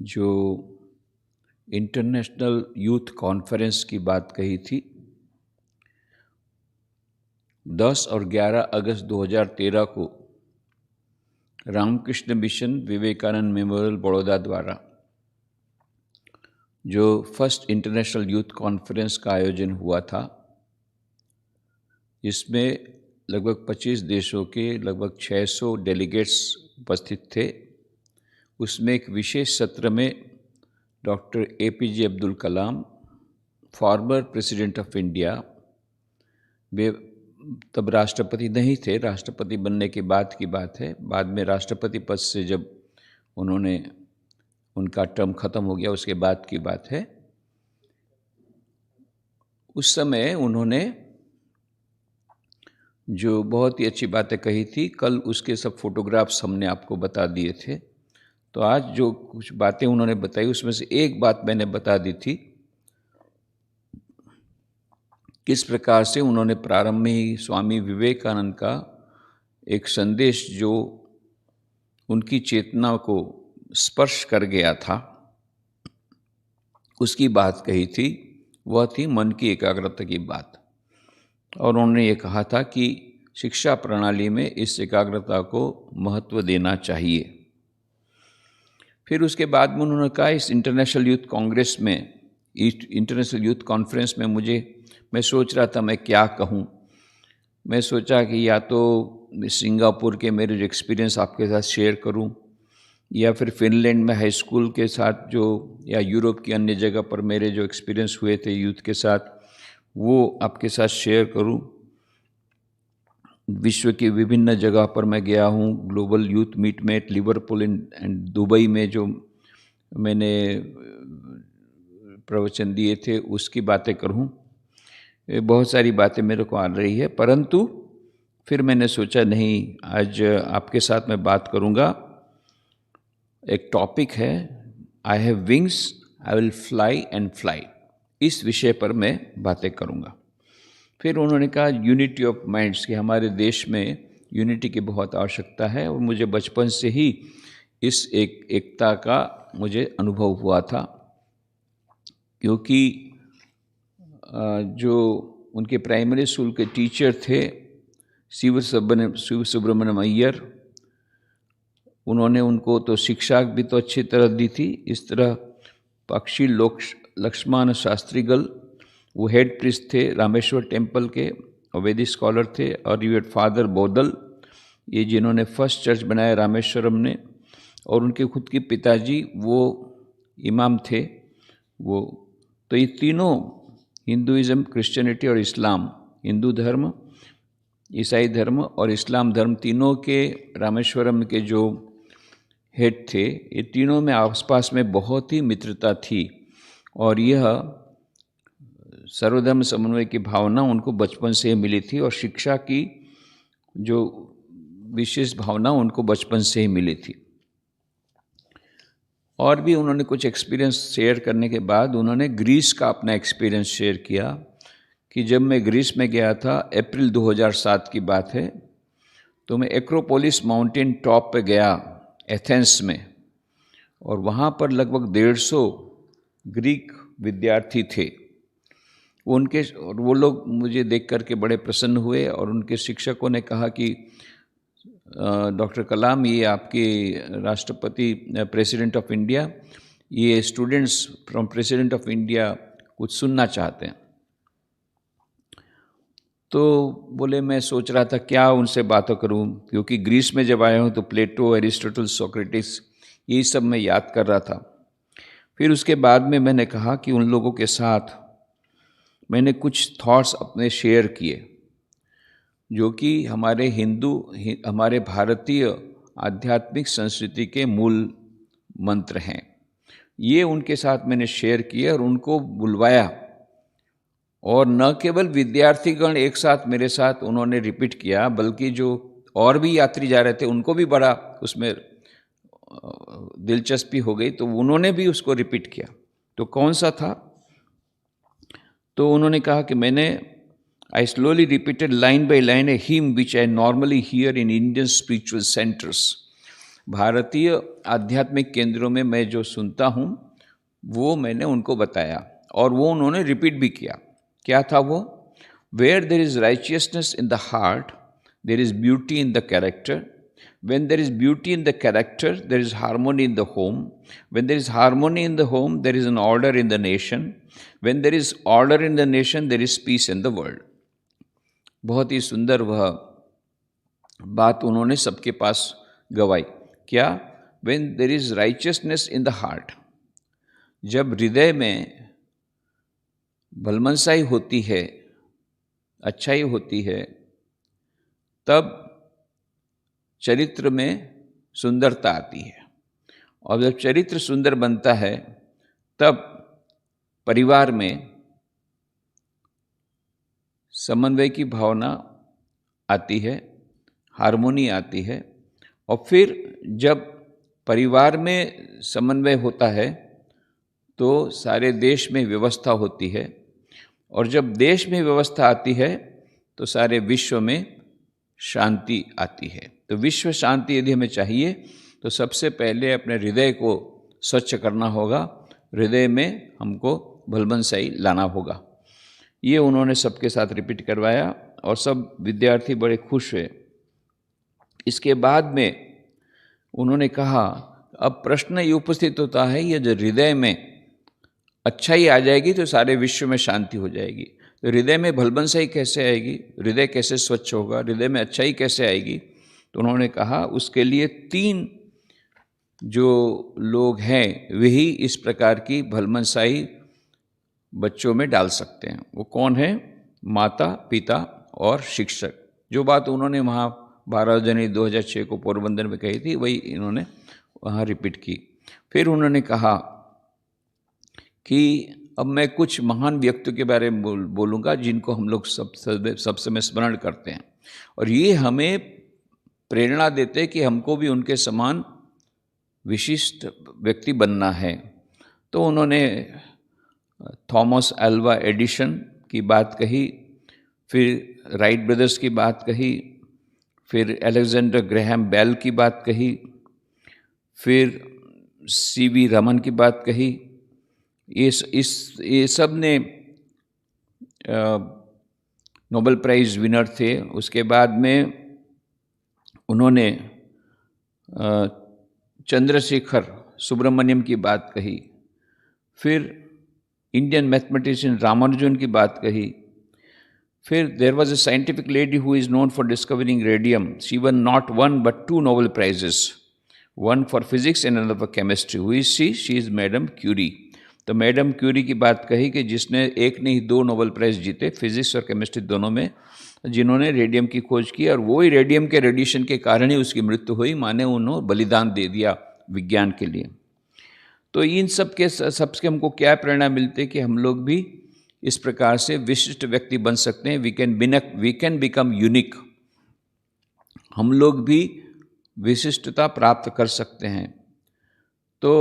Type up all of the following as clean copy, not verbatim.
जो international youth conference की बात कही थी 10 और 11 अगस्त 2013 को रामकृष्ण मिशन विवेकानंद मेमोरियल बड़ौदा द्वारा जो फर्स्ट इंटरनेशनल यूथ कॉन्फ्रेंस का आयोजन हुआ था, इसमें लगभग 25 देशों के लगभग 600 डेलीगेट्स उपस्थित थे। उसमें एक विशेष सत्र में doctor APJ Abdul Kalam, former president of India, वे तब राष्ट्रपति नहीं थे, राष्ट्रपति बनने के बाद की बात है, बाद में राष्ट्रपति पद से जब उनका टर्म ख़त्म हो गया उसके बाद की बात है। उस समय उन्होंने जो बहुत ही अच्छी बातें कही थी, कल उसके सब फोटोग्राफ्स हमने आपको बता दिए थे। तो आज जो कुछ बातें उन्होंने बताई उसमें से एक बात मैंने बता दी थी, किस प्रकार से उन्होंने प्रारंभ में ही स्वामी विवेकानंद का एक संदेश जो उनकी चेतना को स्पर्श कर गया था, उसकी बात कही थी। वह थी मन की एकाग्रता की बात। और उन्होंने ये कहा था कि शिक्षा प्रणाली में इस एकाग्रता को महत्व देना चाहिए। फिर उसके बाद में उन्होंने कहा इस इंटरनेशनल यूथ कांग्रेस में, इंटरनेशनल यूथ कॉन्फ्रेंस में मैं सोच रहा था मैं क्या कहूँ। मैं सोचा कि या तो सिंगापुर के मेरे जो एक्सपीरियंस आपके साथ शेयर करूँ, या फिर फिनलैंड में हाई स्कूल के साथ जो, या यूरोप की अन्य जगह पर मेरे जो एक्सपीरियंस हुए थे यूथ के साथ, वो आपके साथ शेयर करूं। विश्व की विभिन्न जगह पर मैं गया हूं, ग्लोबल यूथ मीट में लिवरपूल एंड दुबई में जो मैंने प्रवचन दिए थे उसकी बातें करूं। बहुत सारी बातें मेरे को आ रही है, परंतु फिर मैंने सोचा नहीं, आज आपके साथ मैं बात करूंगा। एक टॉपिक है आई have wings, I will fly and fly. इस विषय पर मैं बातें करूंगा। फिर उन्होंने कहा यूनिटी ऑफ माइंड्स, कि हमारे देश में यूनिटी की बहुत आवश्यकता है और मुझे बचपन से ही इस एकता का मुझे अनुभव हुआ था, क्योंकि जो उनके प्राइमरी स्कूल के टीचर थे शिव सुब्रमण्यम अय्यर, उन्होंने उनको तो शिक्षा भी तो अच्छी तरह दी थी। इस तरह पक्षी लक्ष्मण शास्त्रीगल, वो हेड प्रीस्ट थे रामेश्वर टेम्पल के और वैदिक स्कॉलर थे। और ये फादर बोदल, ये जिन्होंने फर्स्ट चर्च बनाया रामेश्वरम ने, और उनके खुद के पिताजी वो इमाम थे। वो तो ये तीनों, हिंदुइज्म, क्रिश्चियनिटी और इस्लाम, हिंदू धर्म, ईसाई धर्म और इस्लाम धर्म, तीनों के रामेश्वरम के जो हेड थे, ये तीनों में आसपास में बहुत ही मित्रता थी। और यह सर्वधर्म समन्वय की भावना उनको बचपन से मिली थी, और शिक्षा की जो विशेष भावना उनको बचपन से ही मिली थी। और भी उन्होंने कुछ एक्सपीरियंस शेयर करने के बाद उन्होंने ग्रीस का अपना एक्सपीरियंस शेयर किया, कि जब मैं ग्रीस में गया था, अप्रैल 2007 की बात है, तो मैं एक्रोपोलिस माउंटेन टॉप पे गया एथेंस में, और वहाँ पर लगभग 150 ग्रीक विद्यार्थी थे। वो लोग मुझे देख करके बड़े प्रसन्न हुए, और उनके शिक्षकों ने कहा कि डॉक्टर कलाम, ये आपके राष्ट्रपति प्रेसिडेंट ऑफ इंडिया, ये students from president of India कुछ सुनना चाहते हैं। तो बोले, मैं सोच रहा था क्या उनसे बातें करूं, क्योंकि ग्रीस में जब आया हूं तो प्लेटो, एरिस्टोटल, सोक्रेटिस, यही सब मैं याद कर रहा था। फिर उसके बाद में मैंने कहा कि उन लोगों के साथ मैंने कुछ थॉट्स अपने शेयर किए, जो कि हमारे भारतीय आध्यात्मिक संस्कृति के मूल मंत्र हैं। ये उनके साथ मैंने शेयर किए और उनको बुलवाया, और न केवल विद्यार्थीगण एक साथ मेरे साथ उन्होंने रिपीट किया, बल्कि जो और भी यात्री जा रहे थे उनको भी बड़ा उसमें दिलचस्पी हो गई, तो उन्होंने भी उसको रिपीट किया। तो कौन सा था? तो उन्होंने कहा कि I slowly repeated line by line a hymn which I normally hear in Indian spiritual centers, भारतीय आध्यात्मिक केंद्रों में मैं जो सुनता हूँ वो मैंने उनको बताया और वो उन्होंने रिपीट भी किया। क्या था वो? Where there is righteousness in the heart, there is beauty in the character. When there is beauty in the character, there is harmony in the home. When there is harmony in the home, there is an order in the nation. When there is order in the nation, there is peace in the world. बहुत ही सुंदर वह बात उन्होंने सबके पास गवाई। क्या? When there is righteousness in the heart, जब हृदय में भलमनसाई होती है, अच्छाई होती है, तब चरित्र में सुंदरता आती है। और जब चरित्र सुंदर बनता है तब परिवार में समन्वय की भावना आती है, हार्मोनी आती है। और फिर जब परिवार में समन्वय होता है तो सारे देश में व्यवस्था होती है, और जब देश में व्यवस्था आती है तो सारे विश्व में शांति आती है। तो विश्व शांति यदि हमें चाहिए तो सबसे पहले अपने हृदय को स्वच्छ करना होगा, हृदय में हमको भलमनसाई लाना होगा। ये उन्होंने सबके साथ रिपीट करवाया और सब विद्यार्थी बड़े खुश हुए। इसके बाद में उन्होंने कहा, अब प्रश्न ये उपस्थित होता है, ये जो हृदय में अच्छाई आ जाएगी तो सारे विश्व में शांति हो जाएगी। तो हृदय में भलमनसाई कैसे आएगी, हृदय कैसे स्वच्छ होगा, हृदय में अच्छाई कैसे आएगी? तो उन्होंने कहा उसके लिए 3 जो लोग हैं वही इस प्रकार की भलमनसाई बच्चों में डाल सकते हैं। वो कौन है? माता, पिता और शिक्षक। जो बात उन्होंने वहाँ 12 जनवरी 2006 को पोरबंदर में कही थी वही इन्होंने वहाँ रिपीट की। फिर उन्होंने कहा कि अब मैं कुछ महान व्यक्तियों के बारे में बोलूँगा जिनको हम लोग सब समय स्मरण करते हैं, और ये हमें प्रेरणा देते हैं कि हमको भी उनके समान विशिष्ट व्यक्ति बनना है। तो उन्होंने थॉमस अल्वा एडिसन की बात कही, फिर राइट ब्रदर्स की बात कही, फिर अलेक्जेंडर ग्रैहम बेल की बात कही, फिर सीवी रमन की बात कही। ये सब ने नोबेल प्राइज़ विनर थे। उसके बाद में उन्होंने चंद्रशेखर सुब्रमण्यम की बात कही, फिर इंडियन मैथमेटिशियन रामानुजन की बात कही, फिर there was a scientific lady who is known for discovering radium. She won not 1 but 2 Nobel prizes, one for physics and another for chemistry. Who is she? She is madam Curie. तो madam Curie की बात कही कि जिसने एक नहीं 2 Nobel prize जीते, physics और केमिस्ट्री दोनों में, जिन्होंने रेडियम की खोज की, और वही रेडियम के रेडिएशन के कारण ही उसकी मृत्यु हुई। माने उन्होंने बलिदान दे दिया विज्ञान के लिए। तो इन सबसे हमको क्या प्रेरणा मिलती है कि हम लोग भी इस प्रकार से विशिष्ट व्यक्ति बन सकते हैं। We can become unique. हम लोग भी विशिष्टता प्राप्त कर सकते हैं। तो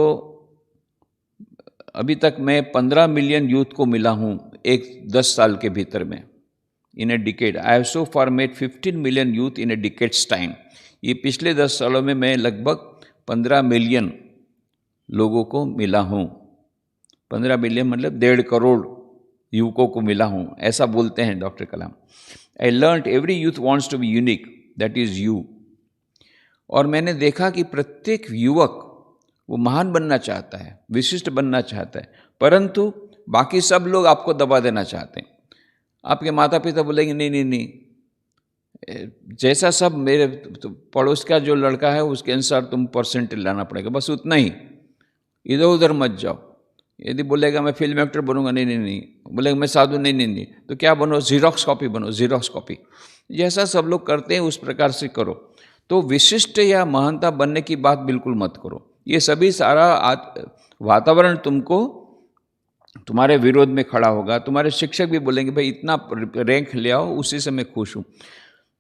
अभी तक मैं 15 मिलियन यूथ को मिला हूँ 10 साल के भीतर में, in a decade. I have so far made 15 million youth in a decade's time. ये पिछले 10 सालों में मैं लगभग 15 मिलियन लोगों को मिला हूँ। 15 मिलियन मतलब 1.5 करोड़ युवकों को मिला हूँ, ऐसा बोलते हैं doctor Kalam. I learn every youth wants to be unique, that is you. और मैंने देखा कि प्रत्येक युवक वो महान बनना चाहता है, विशिष्ट बनना चाहता है, परंतु बाकी सब लोग आपको दबा देना चाहते हैं। आपके माता पिता बोलेंगे नहीं नहीं नहीं, जैसा सब मेरे पड़ोस का जो लड़का है उसके अनुसार तुम परसेंटेज लाना पड़ेगा, बस उतना ही, इधर उधर मत जाओ। यदि बोलेगा मैं फिल्म एक्टर बनूंगा, नहीं नहीं नहीं, बोलेगा मैं साधु, नहीं नहीं नहीं, तो क्या बनो? जीरोक्स कॉपी बनो, जीरोक्स कॉपी। जैसा सब लोग करते हैं उस प्रकार से करो। तो विशिष्ट या महानता बनने की बात बिल्कुल मत करो। ये सभी सारा वातावरण तुमको तुम्हारे विरोध में खड़ा होगा। तुम्हारे शिक्षक भी बोलेंगे भाई इतना रैंक ले आओ, उसी से मैं खुश हूँ।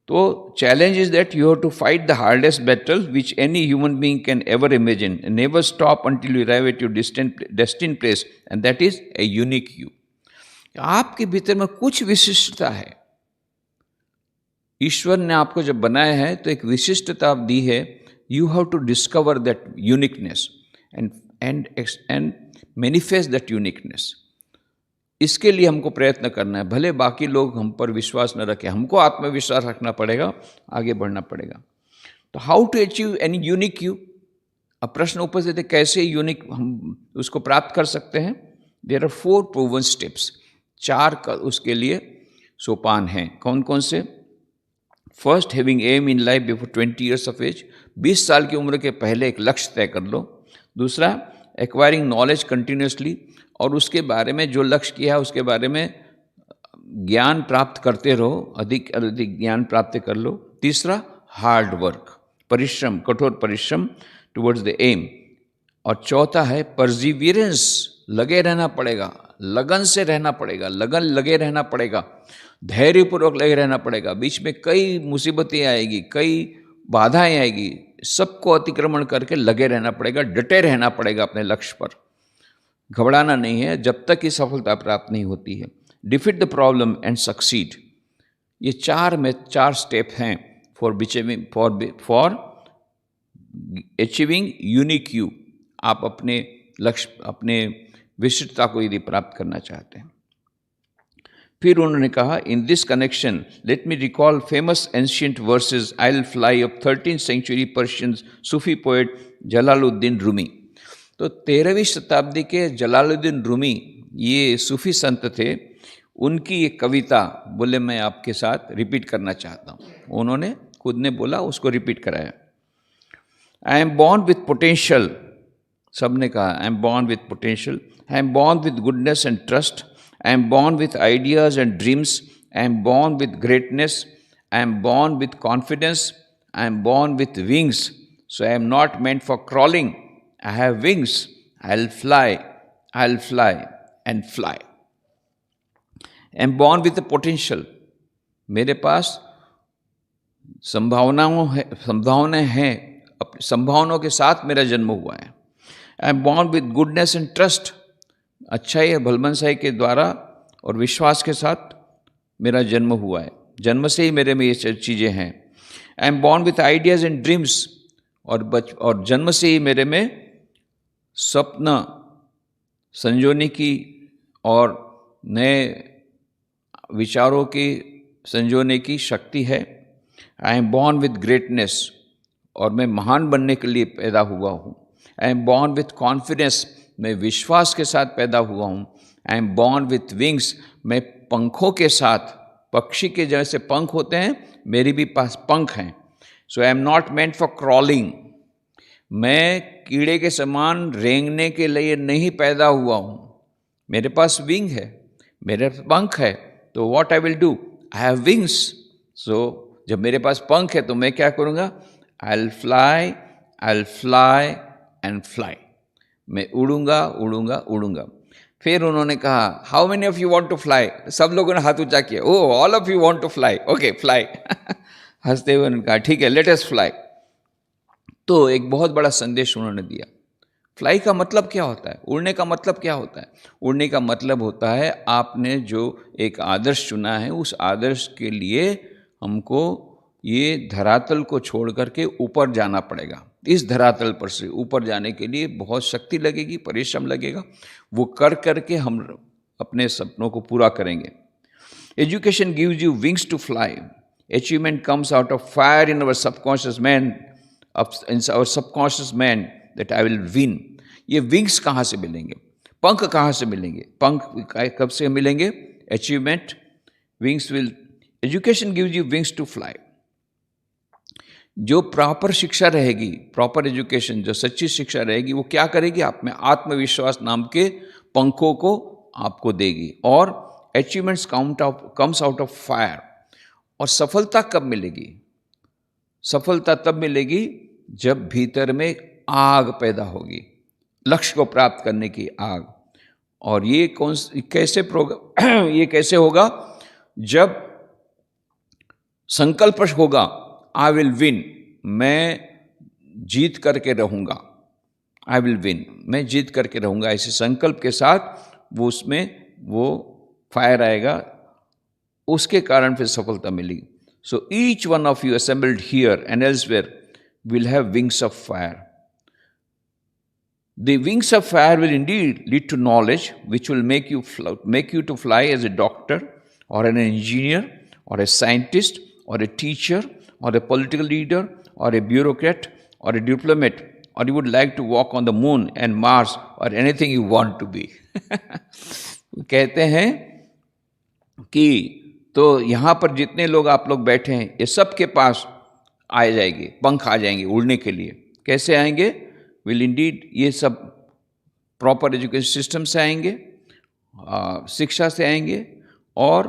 तो challenge is that you have to fight the hardest battle which any human being can ever imagine, never stop until you arrive at your destined place, and that is a unique you. आपके भीतर में कुछ विशिष्टता है। ईश्वर ने आपको जब बनाया है तो एक विशिष्टता दी है you have to discover that uniqueness and manifest that uniqueness. इसके लिए हमको प्रयत्न करना है, भले बाकी लोग हम पर विश्वास न रखें, हमको आत्मविश्वास रखना पड़ेगा, आगे बढ़ना पड़ेगा. तो how to achieve any unique you. अब प्रश्न उपस्थित है, कैसे यूनिक हम उसको प्राप्त कर सकते हैं. देयर आर 4 प्रूवन स्टेप्स, 4 उसके लिए सोपान हैं. कौन कौन से. First, having aim in life before 20 years of age. 20 साल की उम्र के पहले एक लक्ष्य तय कर लो. दूसरा, एक्वायरिंग नॉलेज कंटिन्यूसली, और उसके बारे में जो लक्ष्य किया है उसके बारे में ज्ञान प्राप्त करते रहो, अधिक अधिक ज्ञान प्राप्त कर लो. तीसरा, हार्ड वर्क, परिश्रम, कठोर परिश्रम टुवर्ड्स द एम. और चौथा है परसिवियरेंस, लगे रहना पड़ेगा, लगन से रहना पड़ेगा, लगन लगे रहना पड़ेगा, धैर्यपूर्वक लगे रहना पड़ेगा. बीच में कई मुसीबतें आएगी, कई बाधाएं आएगी, सबको अतिक्रमण करके लगे रहना पड़ेगा, डटे रहना पड़ेगा अपने लक्ष्य पर. घबराना नहीं है जब तक कि सफलता प्राप्त नहीं होती है. Defeat the problem and succeed. ये 4 स्टेप हैं फॉर अचीविंग यूनिक यू. आप अपने लक्ष्य, अपने विशिष्टता को यदि प्राप्त करना चाहते हैं. फिर उन्होंने कहा, in this connection let me recall famous ancient versus I will fly of 13th century Persian Sufi poet Jalaluddin Rumi. तो 13वीं शताब्दी के जलालुद्दीन रूमी, ये सूफी संत थे, उनकी एक कविता बोले मैं आपके साथ रिपीट करना चाहता हूँ. उन्होंने खुद ने बोला, उसको रिपीट कराया. I am born with potential. सबने कहा, I am born with potential. I am born with goodness and trust. I am born with ideas and dreams. I am born with greatness. I am born with confidence. I am born with wings. So I am not meant for crawling. I have wings. I'll fly. I'll fly and fly. I am born with the potential. मेरे पास संभावनाएं हैं, संभावनाओं के साथ मेरा जन्म हुआ है. I am born with goodness and trust. अच्छाई और भलमनसाई के द्वारा और विश्वास के साथ मेरा जन्म हुआ है. जन्म से ही मेरे में ये चीज़ें हैं. I am born with ideas and dreams. और जन्म से ही मेरे में स्वप्न संजोने की और नए विचारों की संजोने की शक्ति है. I am born with greatness. और मैं महान बनने के लिए पैदा हुआ हूँ. I am born with confidence. मैं विश्वास के साथ पैदा हुआ हूँ. I am born with wings. मैं पंखों के साथ, पक्षी के जैसे पंख होते हैं, मेरे भी पास पंख हैं. So I am not meant for crawling. मैं कीड़े के समान रेंगने के लिए नहीं पैदा हुआ हूँ. मेरे पास विंग है, मेरे पंख है. तो what I will do, I have wings. So जब मेरे पास पंख है तो मैं क्या करूँगा, I will fly and fly. मैं उड़ूंगा, उड़ूंगा, उड़ूंगा. फिर उन्होंने कहा, how many of you want to fly. सब लोगों ने हाथ ऊंचा किया. Oh, all of you want to fly. Okay, fly. हंसते हुए उन्होंने कहा, ठीक है, लेट अस फ्लाई. तो एक बहुत बड़ा संदेश उन्होंने दिया. फ्लाई का मतलब क्या होता है, उड़ने का मतलब क्या होता है. उड़ने का मतलब होता है आपने जो एक आदर्श चुना है, उस आदर्श के लिए हमको ये धरातल को छोड़ करके ऊपर जाना पड़ेगा. इस धरातल पर से ऊपर जाने के लिए बहुत शक्ति लगेगी, परिश्रम लगेगा. वो कर करके हम अपने सपनों को पूरा करेंगे. Education gives you wings to fly. Achievement comes out of fire in our subconscious man that I will win. ये विंग्स कहाँ से मिलेंगे, पंख कहाँ से मिलेंगे. पंख कब से मिलेंगे, achievement, wings will. Education gives you wings to fly. जो प्रॉपर शिक्षा रहेगी, प्रॉपर एजुकेशन, जो सच्ची शिक्षा रहेगी, वो क्या करेगी, आप में आत्मविश्वास नाम के पंखों को आपको देगी. और achievements comes out of fire. और सफलता कब मिलेगी, सफलता तब मिलेगी जब भीतर में आग पैदा होगी, लक्ष्य को प्राप्त करने की आग. और ये कैसे होगा, जब संकल्प होगा, आई विल विन, मैं जीत करके रहूँगा. आई विल विन, मैं जीत करके रहूँगा. ऐसे संकल्प के साथ वो उसमें वो फायर आएगा, उसके कारण फिर सफलता मिलेगी. So each one of you assembled here and elsewhere will have wings of fire. The wings of fire will indeed lead to knowledge, which will make you to fly as a doctor or an engineer or a scientist or a teacher or a political leader or a bureaucrat or a diplomat, or you would like to walk on the moon and Mars or anything you want to be. कहते हैं कि तो यहाँ पर जितने लोग आप लोग बैठे हैं, ये सब के पास आ जाएंगे, पंख आ जाएंगे उड़ने के लिए. कैसे आएंगे? विल इंडीड, ये सब प्रॉपर एजुकेशन सिस्टम से आएंगे, शिक्षा से आएंगे और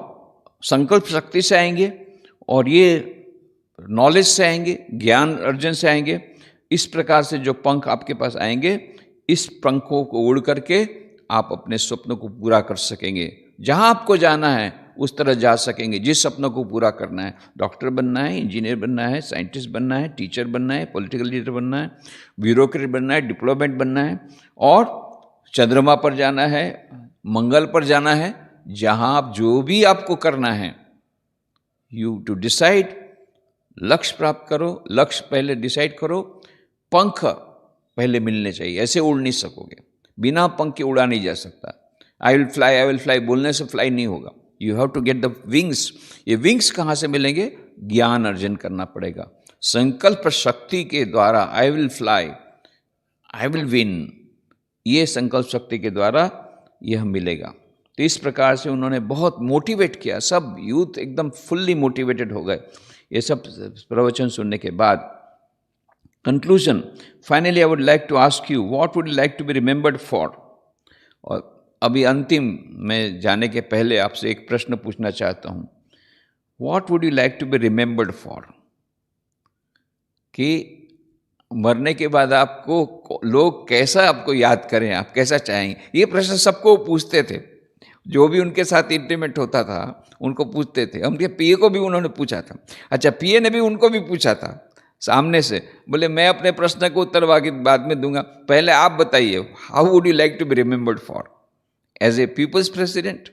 संकल्प शक्ति से आएंगे और ये नॉलेज से आएंगे, ज्ञान अर्जन से आएंगे. इस प्रकार से जो पंख आपके पास आएंगे, इस पंखों को उड़ करके आप अपने स्वप्नों को पूरा कर सकेंगे. जहाँ आपको जाना है उस तरह जा सकेंगे, जिस सपनों को पूरा करना है. डॉक्टर बनना है, इंजीनियर बनना है, साइंटिस्ट बनना है, टीचर बनना है, पॉलिटिकल लीडर बनना है, ब्यूरोक्रेट बनना है, डिप्लोमेट बनना है और चंद्रमा पर जाना है, मंगल पर जाना है. जहाँ आप जो भी आपको करना है, यू टू डिसाइड, लक्ष्य प्राप्त करो, लक्ष्य पहले डिसाइड करो, पंख पहले मिलने चाहिए. ऐसे उड़ नहीं सकोगे, बिना पंख के उड़ा नहीं जा सकता. आई विल फ्लाई बोलने से फ्लाई नहीं होगा. You have to get the wings. ये विंग्स कहाँ से मिलेंगे? ज्ञान अर्जन करना पड़ेगा. संकल्प शक्ति के द्वारा आई will fly, I will win, ये संकल्प शक्ति के द्वारा यह मिलेगा. तो इस प्रकार से उन्होंने बहुत मोटिवेट किया. सब यूथ एकदम फुल्ली मोटिवेटेड हो गए ये सब प्रवचन सुनने के बाद. Conclusion, finally I would like to ask you, what would you like to be remembered for. और अभी अंतिम में जाने के पहले आपसे एक प्रश्न पूछना चाहता हूँ. What would you like to be remembered for, कि मरने के बाद आपको लोग कैसा आपको याद करें, आप कैसा चाहेंगे. ये प्रश्न सबको पूछते थे, जो भी उनके साथ इंटीमेट होता था उनको पूछते थे. उनके पीए को भी उन्होंने पूछा था. अच्छा, पीए ने भी उनको भी पूछा था सामने से. बोले मैं अपने प्रश्न को उत्तर बाद में दूंगा, पहले आप बताइए, how would you like to be remembered for, as a people's president,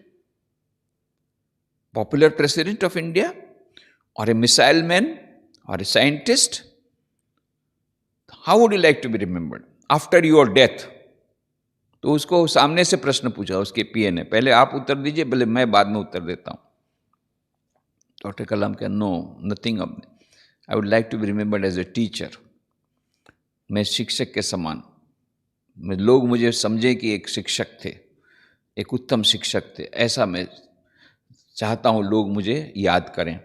popular president of India, और ए मिसाइल मैन, और a scientist. How would you like to be remembered after your death. तो उसको सामने से प्रश्न पूछा उसके पीए ने. पहले आप उत्तर दीजिए, बोले मैं बाद में उत्तर देता हूं. डॉक्टर कलाम का no, nothing of, I would like to be remembered as a teacher. मैं शिक्षक के समान, लोग मुझे समझे कि एक शिक्षक थे, एक उत्तम शिक्षक थे, ऐसा मैं चाहता हूँ लोग मुझे याद करें.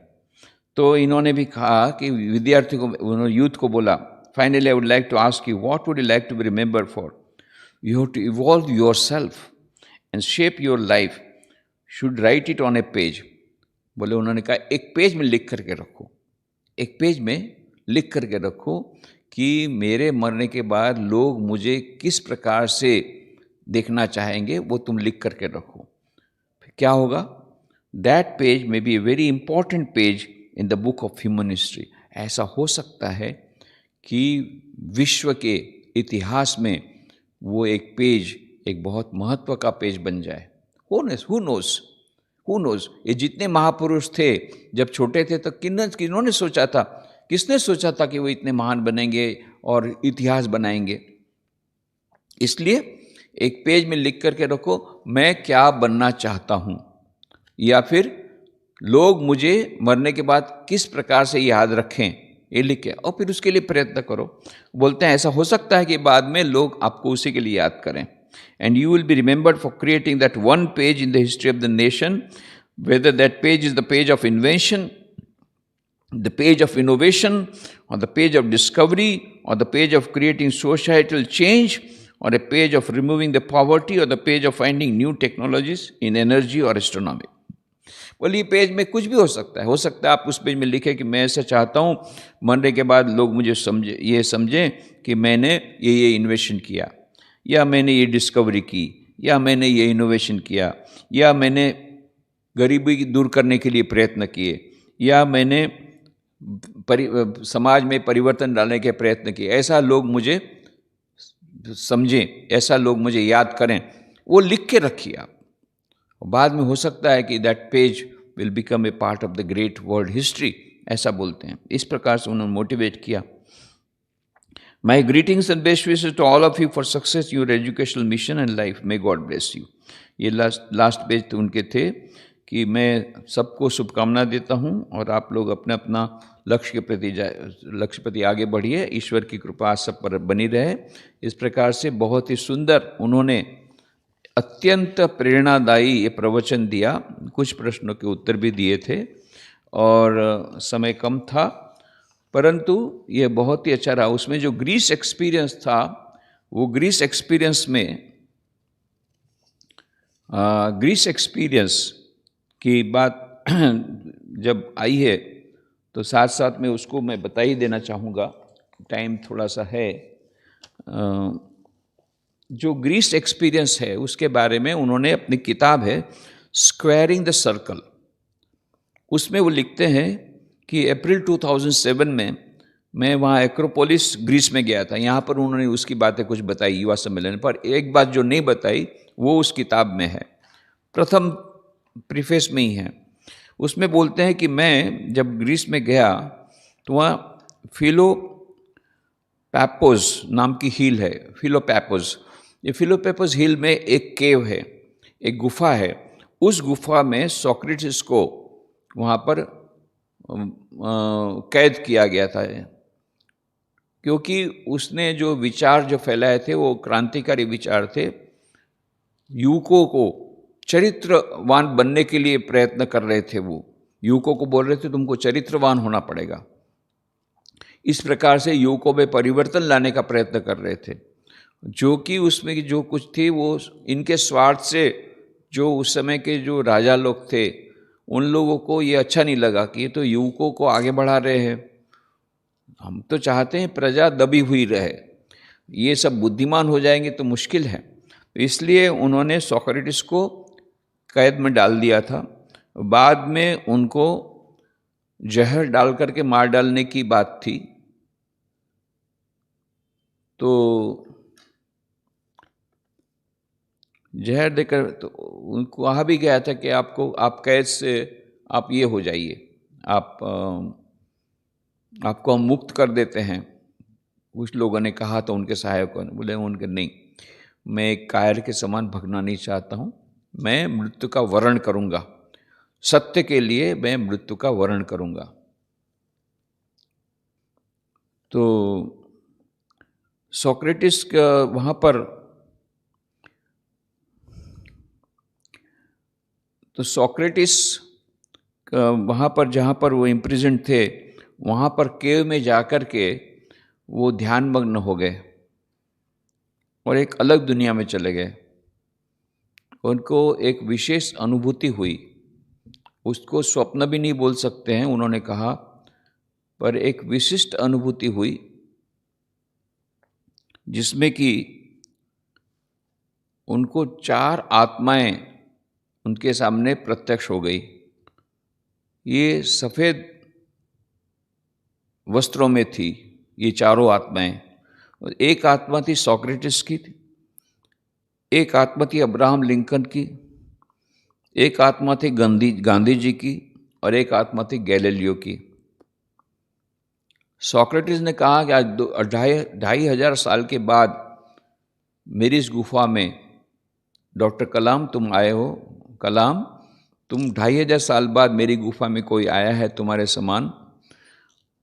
तो इन्होंने भी कहा कि विद्यार्थी को, उन्होंने यूथ को बोला, finally I would like to ask you, what would you like to be remembered for. You have to evolve yourself and shape your life. Should write it on a page. बोले, उन्होंने कहा एक page में लिख करके रखो, एक page में लिख करके रखो कि मेरे मरने के बाद लोग मुझे किस प्रकार से देखना चाहेंगे, वो तुम लिख करके रखो. क्या होगा? That page may be a very important page in the book of human history. ऐसा हो सकता है कि विश्व के इतिहास में वो एक पेज, एक बहुत महत्व का पेज बन जाए. Who knows? ये जितने महापुरुष थे जब छोटे थे तो किन्होंने सोचा था, किसने सोचा था कि वो इतने महान बनेंगे और इतिहास बनाएंगे. इसलिए एक पेज में लिख करके रखो, मैं क्या बनना चाहता हूँ, या फिर लोग मुझे मरने के बाद किस प्रकार से याद रखें, ये लिखे और फिर उसके लिए प्रयत्न करो. बोलते हैं ऐसा हो सकता है कि बाद में लोग आपको उसी के लिए याद करें. And you will be remembered for creating that one page in the history of the nation, whether that page is the page of invention, the page of innovation, और द पेज ऑफ डिस्कवरी, और the page of creating societal change, और a page of removing the poverty, or the page of finding new technologies in energy or astronomy. बोलिए, ये page में कुछ भी हो सकता है आप उस पेज में लिखें कि मैं ऐसा चाहता हूँ मरने के बाद लोग मुझे समझें कि मैंने ये इन्वेशन किया, या मैंने ये डिस्कवरी की, या मैंने ये इनोवेशन किया, या मैंने गरीबी दूर करने के लिए प्रयत्न किए, या मैंने समाज में परिवर्तन डालने के प्रयत्न किए. ऐसा लोग मुझे समझें, ऐसा लोग मुझे याद करें, वो लिख के रखिए आप. बाद में हो सकता है कि that page will become a part of the great world history, ऐसा बोलते हैं. इस प्रकार से उन्होंने मोटिवेट किया. My greetings and best wishes to all of you for success in your educational mission and life. May God bless you. ये last page तो उनके थे कि मैं सबको शुभकामना देता हूँ और आप लोग अपना अपना लक्ष्य के प्रति आगे बढ़िए। ईश्वर की कृपा आप सब पर बनी रहे। इस प्रकार से बहुत ही सुंदर उन्होंने अत्यंत प्रेरणादायी ये प्रवचन दिया। कुछ प्रश्नों के उत्तर भी दिए थे और समय कम था, परंतु ये बहुत ही अच्छा रहा। उसमें जो ग्रीस एक्सपीरियंस था, वो ग्रीस एक्सपीरियंस की बात जब आई है तो साथ साथ में उसको मैं बता ही देना चाहूँगा, टाइम थोड़ा सा है। जो ग्रीस एक्सपीरियंस है उसके बारे में उन्होंने अपनी किताब है स्क्वायरिंग द सर्कल, उसमें वो लिखते हैं कि अप्रैल 2007 में मैं वहाँ एक्रोपोलिस ग्रीस में गया था। यहाँ पर उन्होंने उसकी बातें कुछ बताई युवा सम्मेलन पर। एक बात जो नहीं बताई वो उस किताब में है, प्रथम प्रीफेस में ही है। उसमें बोलते हैं कि मैं जब ग्रीस में गया तो वहाँ फिलोपैपोस नाम की हिल है, फिलोपैपोस। ये फिलोपैपोस हिल में एक केव है, एक गुफा है। उस गुफा में सोक्रेटिस को वहाँ पर कैद किया गया था, क्योंकि उसने जो विचार जो फैलाए थे वो क्रांतिकारी विचार थे। युवकों को चरित्रवान बनने के लिए प्रयत्न कर रहे थे। वो युवकों को बोल रहे थे तुमको चरित्रवान होना पड़ेगा। इस प्रकार से युवकों में परिवर्तन लाने का प्रयत्न कर रहे थे, जो कि उसमें जो कुछ थी वो इनके स्वार्थ से, जो उस समय के जो राजा लोग थे उन लोगों को ये अच्छा नहीं लगा कि ये तो युवकों को आगे बढ़ा रहे हैं। हम तो चाहते हैं प्रजा दबी हुई रहे, ये सब बुद्धिमान हो जाएंगे तो मुश्किल है। तो इसलिए उन्होंने सोक्रेटिस को कैद में डाल दिया था। बाद में उनको जहर डाल करके मार डालने की बात थी। तो जहर देकर तो उनको कहा भी गया था कि आप कैद से आप ये हो जाइए, आपको हम मुक्त कर देते हैं। कुछ लोगों ने कहा तो उनके सहायकों ने बोले उनके नहीं, मैं एक कायर के समान भगना नहीं चाहता हूँ, मैं मृत्यु का वर्ण करूँगा, सत्य के लिए मैं मृत्यु का वर्ण करूँगा। तो सोक्रेटिस का वहाँ पर सोक्रेटिस वहाँ पर जहाँ पर वो इम्प्रिजन थे, वहाँ पर केव में जाकर के वो ध्यानमग्न हो गए और एक अलग दुनिया में चले गए। उनको एक विशेष अनुभूति हुई, उसको स्वप्न भी नहीं बोल सकते हैं उन्होंने कहा, पर एक विशिष्ट अनुभूति हुई जिसमें कि उनको 4 आत्माएं उनके सामने प्रत्यक्ष हो गई। ये सफ़ेद वस्त्रों में थी ये चारों आत्माएं। एक आत्मा थी सोक्रेटिस की, एक आत्मा थी अब्राहम लिंकन की, एक आत्मा थी गांधी जी की और एक आत्मा थी गैलीलियो की। सोक्रेटिस ने कहा कि आज 2,500 साल के बाद मेरी इस गुफा में डॉक्टर कलाम तुम आए हो। कलाम, तुम 2,500 साल बाद मेरी गुफा में कोई आया है तुम्हारे समान,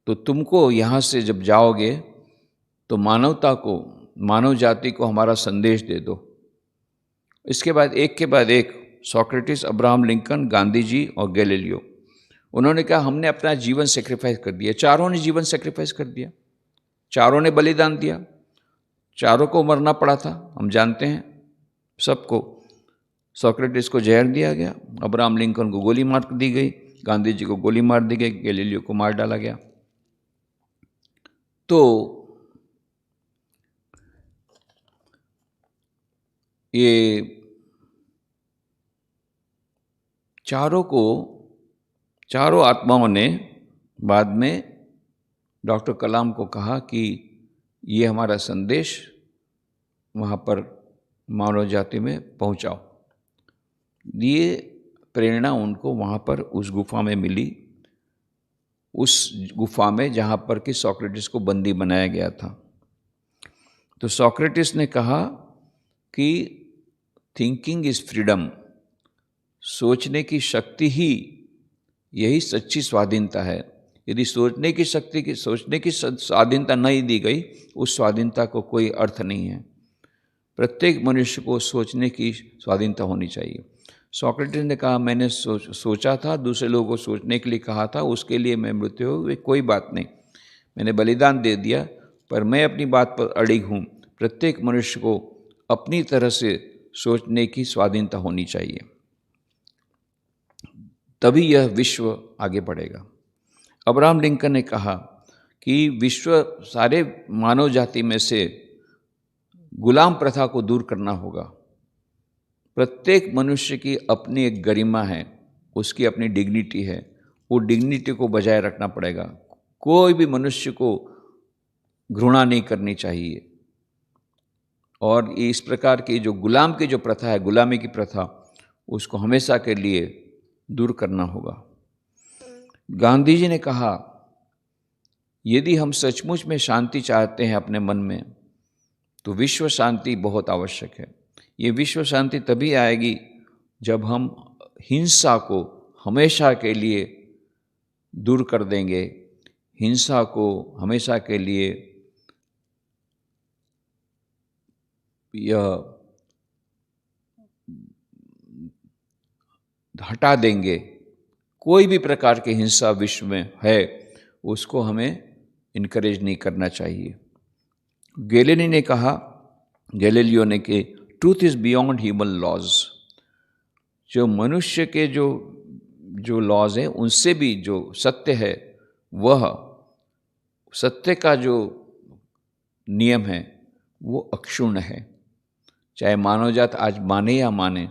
तो तुमको यहाँ से जब जाओगे तो मानवता को, मानव जाति को हमारा संदेश दे दो। इसके बाद एक के बाद एक Socrates, Abraham Lincoln, Gandhi ji और गैलीलियो, उन्होंने कहा हमने अपना जीवन सेक्रीफाइस कर दिया। चारों ने जीवन सेक्रीफाइस कर दिया, चारों ने बलिदान दिया, चारों को मरना पड़ा था, हम जानते हैं सबको। सोक्रेटिस को जहर दिया गया, अब्राहम लिंकन को गोली मार दी गई, गांधी जी को गोली मार दी गई, गैलीलियो को मार डाला गया। तो ये चारों आत्माओं ने बाद में डॉक्टर कलाम को कहा कि ये हमारा संदेश वहाँ पर मानव जाति में पहुँचाओ। ये प्रेरणा उनको वहाँ पर उस गुफा में मिली, उस गुफा में जहाँ पर कि सोक्रेटिस को बंदी बनाया गया था। तो सोक्रेटिस ने कहा कि थिंकिंग इज फ्रीडम, सोचने की शक्ति ही यही सच्ची स्वाधीनता है। यदि सोचने की स्वाधीनता नहीं दी गई, उस स्वाधीनता को कोई अर्थ नहीं है। प्रत्येक मनुष्य को सोचने की स्वाधीनता होनी चाहिए। सोक्रेटिस ने कहा, मैंने सोचा था, दूसरे लोगों को सोचने के लिए कहा था, उसके लिए मैं मृत्यु हुई, कोई बात नहीं, मैंने बलिदान दे दिया, पर मैं अपनी बात पर अड़िग हूँ। प्रत्येक मनुष्य को अपनी तरह से सोचने की स्वाधीनता होनी चाहिए, तभी यह विश्व आगे बढ़ेगा। अब्राहम लिंकन ने कहा कि विश्व सारे मानव जाति में से गुलाम प्रथा को दूर करना होगा। प्रत्येक मनुष्य की अपनी एक गरिमा है, उसकी अपनी डिग्निटी है, वो डिग्निटी को बजाय रखना पड़ेगा। कोई भी मनुष्य को घृणा नहीं करनी चाहिए, और इस प्रकार की जो गुलाम की जो प्रथा है, गुलामी की प्रथा, उसको हमेशा के लिए दूर करना होगा। गांधी जी ने कहा, यदि हम सचमुच में शांति चाहते हैं अपने मन में, तो विश्व शांति बहुत आवश्यक है। ये विश्व शांति तभी आएगी जब हम हिंसा को हमेशा के लिए दूर कर देंगे, हिंसा को हमेशा के लिए यह हटा देंगे। कोई भी प्रकार की हिंसा विश्व में है, उसको हमें इनकरेज नहीं करना चाहिए। गैलीलियो ने कि truth is beyond human laws, जो मनुष्य के जो लॉज हैं उनसे भी जो सत्य है, वह सत्य का जो नियम है वो अक्षुण्ण है। चाहे मानव जात आज माने या माने,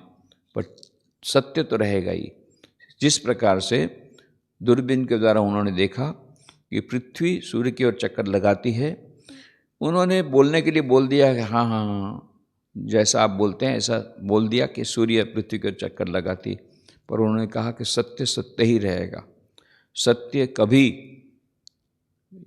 पर सत्य तो रहेगा ही। जिस प्रकार से दूरबीन के द्वारा उन्होंने देखा कि पृथ्वी सूर्य की ओर चक्कर लगाती है, उन्होंने बोलने के लिए बोल दिया कि हाँ हाँ हाँ, जैसा आप बोलते हैं ऐसा बोल दिया कि सूर्य पृथ्वी की ओर चक्कर लगाती, पर उन्होंने कहा कि सत्य सत्य ही रहेगा। सत्य कभी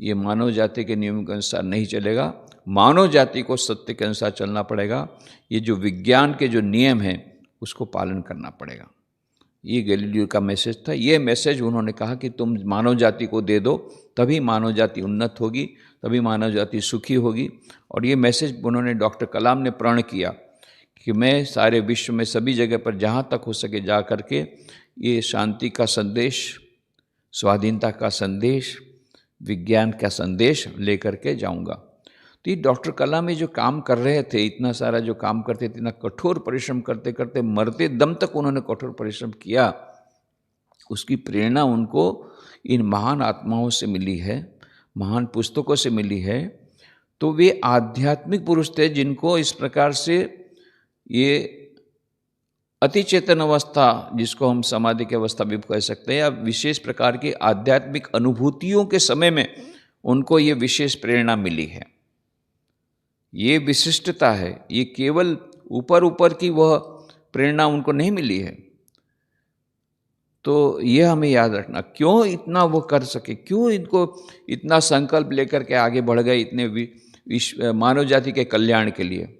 ये मानव जाति के नियम के अनुसार नहीं चलेगा, मानव जाति को सत्य के अनुसार चलना पड़ेगा। ये जो विज्ञान के जो नियम हैं उसको पालन करना पड़ेगा। ये गैलीलियो का मैसेज था। ये मैसेज उन्होंने कहा कि तुम मानव जाति को दे दो, तभी मानव जाति उन्नत होगी, तभी मानव जाति सुखी होगी। और ये मैसेज उन्होंने डॉक्टर कलाम ने प्रण किया कि मैं सारे विश्व में सभी जगह पर जहाँ तक हो सके जा करके ये शांति का संदेश, स्वाधीनता का संदेश, विज्ञान का संदेश लेकर के जाऊँगा। तो ये डॉक्टर कलाम ये जो काम कर रहे थे, इतना सारा जो काम करते थे, इतना कठोर परिश्रम करते करते मरते दम तक उन्होंने कठोर परिश्रम किया, उसकी प्रेरणा उनको इन महान आत्माओं से मिली है, महान पुस्तकों से मिली है। तो वे आध्यात्मिक पुरुष थे जिनको इस प्रकार से ये अति चेतन अवस्था, जिसको हम समाधि की अवस्था भी कह सकते हैं, या विशेष प्रकार की आध्यात्मिक अनुभूतियों के समय में उनको ये विशेष प्रेरणा मिली है। ये विशिष्टता है, ये केवल ऊपर ऊपर की वह प्रेरणा उनको नहीं मिली है। तो यह हमें याद रखना, क्यों इतना वो कर सके, क्यों इनको इतना संकल्प लेकर के आगे बढ़ गए इतने मानव जाति के कल्याण के लिए।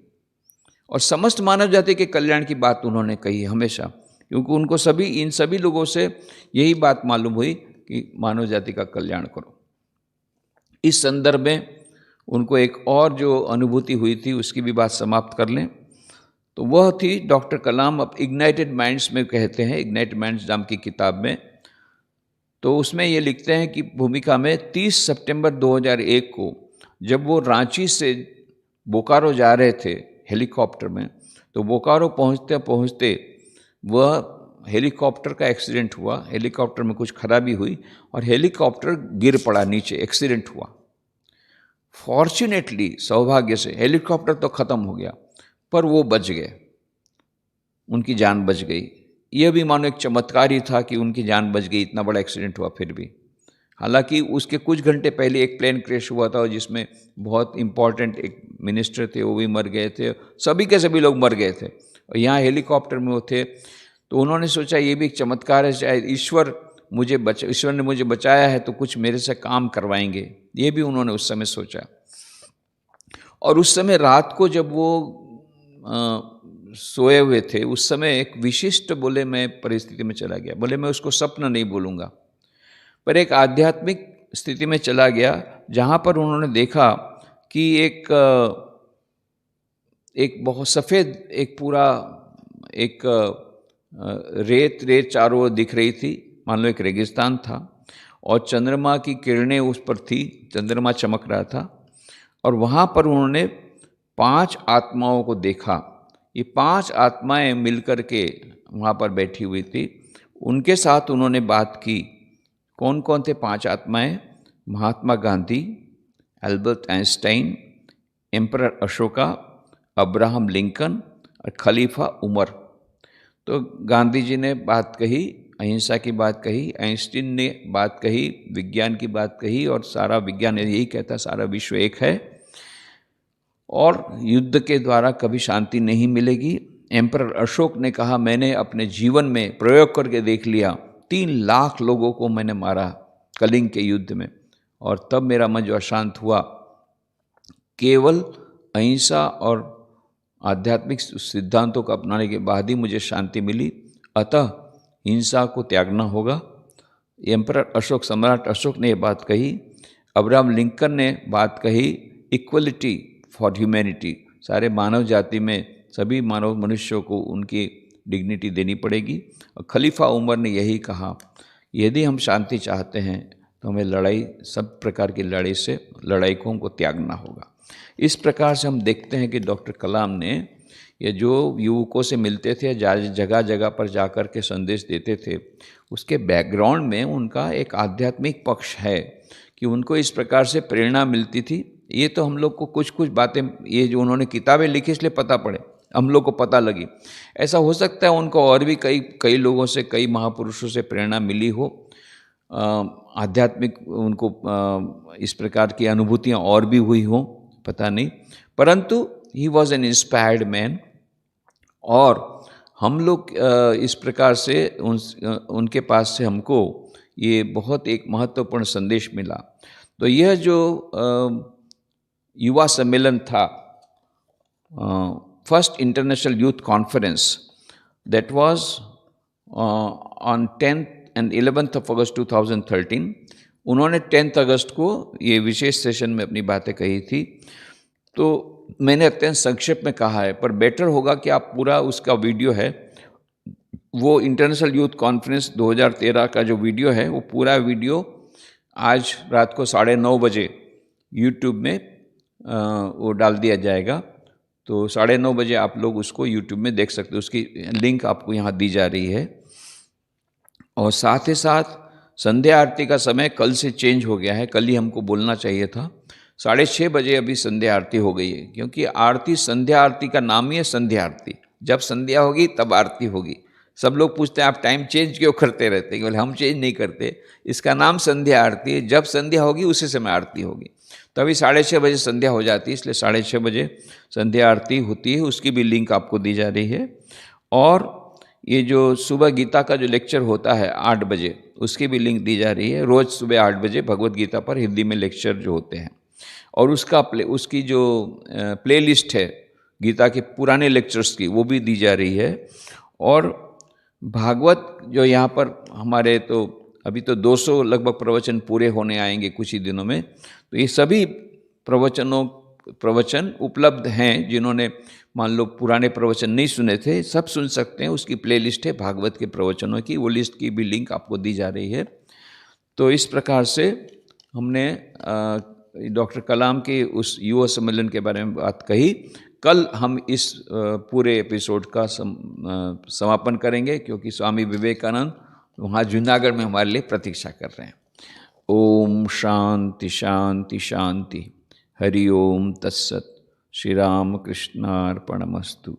और समस्त मानव जाति के कल्याण की बात उन्होंने कही हमेशा, क्योंकि उनको इन सभी लोगों से यही बात मालूम हुई कि मानव जाति का कल्याण करो। इस संदर्भ में उनको एक और जो अनुभूति हुई थी उसकी भी बात समाप्त कर लें, तो वह थी डॉक्टर कलाम अब इग्नाइटेड माइंड्स में कहते हैं, इग्नाइटेड माइंड्स नाम की किताब में। तो उसमें ये लिखते हैं कि भूमिका में 30 सितंबर 2001 को जब वो रांची से बोकारो जा रहे थे हेलीकॉप्टर में, तो बोकारो पहुंचते पहुंचते वह हेलीकॉप्टर का एक्सीडेंट हुआ, हेलीकॉप्टर में कुछ खराबी हुई और हेलीकॉप्टर गिर पड़ा नीचे, एक्सीडेंट हुआ। फॉर्चुनेटली, सौभाग्य से हेलीकॉप्टर तो ख़त्म हो गया, पर वो बच गए, उनकी जान बच गई। यह भी मानो एक चमत्कार ही था कि उनकी जान बच गई, इतना बड़ा एक्सीडेंट हुआ फिर भी। हालांकि उसके कुछ घंटे पहले एक प्लेन क्रैश हुआ था जिसमें बहुत इम्पॉर्टेंट एक मिनिस्टर थे, वो भी मर गए थे, सभी के सभी लोग मर गए थे। और यहाँ हेलीकॉप्टर में वो थे, तो उन्होंने सोचा ये भी एक चमत्कार है, शायद ईश्वर ने मुझे बचाया है तो कुछ मेरे से काम करवाएंगे, ये भी उन्होंने उस समय सोचा। और उस समय रात को जब वो सोए हुए थे, उस समय एक विशिष्ट बोले मैं परिस्थिति में चला गया। बोले मैं उसको स्वप्न नहीं बोलूँगा, पर एक आध्यात्मिक स्थिति में चला गया, जहाँ पर उन्होंने देखा कि एक बहुत सफ़ेद, एक पूरा एक रेत चारों ओर दिख रही थी, मान लो एक रेगिस्तान था, और चंद्रमा की किरणें उस पर थी, चंद्रमा चमक रहा था, और वहाँ पर उन्होंने 5 आत्माओं को देखा। ये 5 आत्माएं मिलकर के वहाँ पर बैठी हुई थी, उनके साथ उन्होंने बात की। कौन कौन थे 5 आत्माएं? Mahatma Gandhi, Albert Einstein, emperor Ashoka, Abraham Lincoln और खलीफा उमर। तो गांधी जी ने बात कही, अहिंसा की बात कही, आइंस्टीन ने बात कही, विज्ञान की बात कही, और सारा विज्ञान यही कहता सारा विश्व एक है और युद्ध के द्वारा कभी शांति नहीं मिलेगी। एम्परर अशोक ने कहा मैंने अपने जीवन में प्रयोग करके देख लिया, 3 लाख लोगों को मैंने मारा कलिंग के युद्ध में, और तब मेरा मन जो अशांत हुआ। केवल अहिंसा और आध्यात्मिक सिद्धांतों को अपनाने के बाद ही मुझे शांति मिली, अतः हिंसा को त्यागना होगा। एम्परर अशोक, सम्राट अशोक ने यह बात कही। अब्राहम लिंकन ने बात कही इक्वलिटी फॉर ह्यूमैनिटी, सारे मानव जाति में सभी मानव मनुष्यों को उनकी डिग्निटी देनी पड़ेगी। और खलीफा उमर ने यही कहा, यदि हम शांति चाहते हैं तो हमें लड़ाई, सब प्रकार की लड़ाई को हमको त्यागना होगा। इस प्रकार से हम देखते हैं कि डॉक्टर कलाम ने ये जो युवकों से मिलते थे, जगह जगह पर जाकर के संदेश देते थे, उसके बैकग्राउंड में उनका एक आध्यात्मिक पक्ष है कि उनको इस प्रकार से प्रेरणा मिलती थी। ये तो हम लोग को कुछ कुछ बातें, ये जो उन्होंने किताबें लिखी इसलिए पता पड़े, हम लोग को पता लगी। ऐसा हो सकता है उनको और भी कई लोगों से, कई महापुरुषों से प्रेरणा मिली हो, आध्यात्मिक उनको इस प्रकार की अनुभूतियाँ और भी हुई हों, पता नहीं, परंतु he was an inspired man. और हम लोग इस प्रकार से उनके पास से हमको ये बहुत एक महत्वपूर्ण संदेश मिला। तो यह जो युवा सम्मेलन था, first international youth conference, that was on 10th and 11th of August 2013, उन्होंने 10th अगस्त को ये विशेष सेशन में अपनी बातें कही थी। तो मैंने अत्यंत संक्षेप में कहा है, पर बेटर होगा कि आप पूरा उसका वीडियो है, वो इंटरनेशनल यूथ कॉन्फ्रेंस 2013 का जो वीडियो है, वो पूरा वीडियो आज रात को 9:30 बजे यूट्यूब में वो डाल दिया जाएगा। तो 9:30 बजे आप लोग उसको यूट्यूब में देख सकते हो, उसकी लिंक आपको यहाँ दी जा रही है। और साथ ही साथ संध्या आरती का समय कल से चेंज हो गया है, कल ही हमको बोलना चाहिए था। 6:30 बजे अभी संध्या आरती हो गई है, क्योंकि आरती, संध्या आरती का नाम ही है संध्या आरती। जब संध्या होगी तब आरती होगी। सब लोग पूछते हैं आप टाइम चेंज क्यों करते रहते हैं? बोले हम चेंज नहीं करते, इसका नाम संध्या आरती है। जब संध्या होगी उसी समय आरती होगी। तो अभी 6:30 बजे संध्या हो जाती है, इसलिए 6:30 बजे संध्या आरती होती है। उसकी भी लिंक आपको दी जा रही है। और ये जो सुबह गीता का जो लेक्चर होता है 8 बजे, उसकी भी लिंक दी जा रही है। रोज़ सुबह 8 बजे भगवत गीता पर हिंदी में लेक्चर जो होते हैं, और उसकी जो प्ले लिस्ट है गीता के पुराने लेक्चर्स की, वो भी दी जा रही है। और भागवत जो यहाँ पर हमारे, तो अभी तो 200 लगभग प्रवचन पूरे होने आएंगे कुछ ही दिनों में। तो ये सभी प्रवचन उपलब्ध हैं। जिन्होंने मान लो पुराने प्रवचन नहीं सुने थे, सब सुन सकते हैं। उसकी प्लेलिस्ट है भागवत के प्रवचनों की, वो लिस्ट की भी लिंक आपको दी जा रही है। तो इस प्रकार से हमने डॉक्टर कलाम के उस युवा सम्मेलन के बारे में बात कही। कल हम इस पूरे एपिसोड का समापन करेंगे, क्योंकि स्वामी विवेकानंद वहाँ जूनागढ़ में हमारे लिए प्रतीक्षा कर रहे हैं। ओम शांति शांति शांति। हरि ओम तत्सत। श्री राम कृष्णार्पणमस्तु।